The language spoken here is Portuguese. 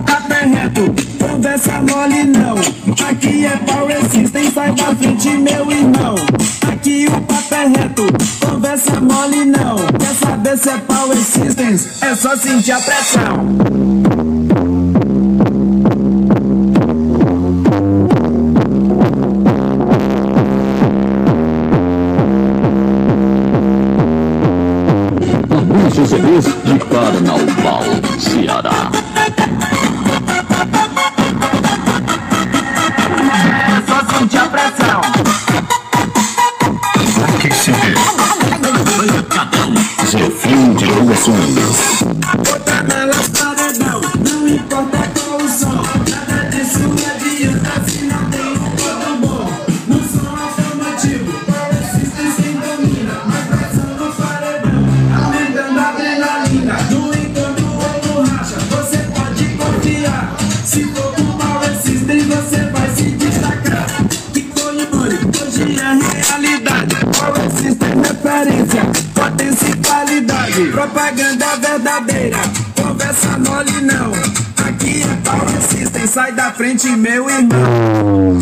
papo é reto, conversa mole não. Aqui é Power System, sai da frente meu irmão. Aqui o papo é reto, conversa mole não. Quer saber se é Power Systems? É só sentir a pressão. CDs de Carnaval, Ceará. É só sentir a pressão. Que CD? Seu fim de emoções. Bota nelas paredão, não importa qual o som. Nada disso adianta se não tem um todo bom. No som afirmativo, Power Systems quem domina. Mais pressão no paredão, aumentando a adrenalina. No encanto ou no racha, você pode confiar. Se for com Power Systems, você vai se destacar. Que foi único, hoje é realidade. Power Systems referência, potência e qualidade. Propaganda verdadeira, conversa mole não. Aqui é Power System, sai da frente meu irmão.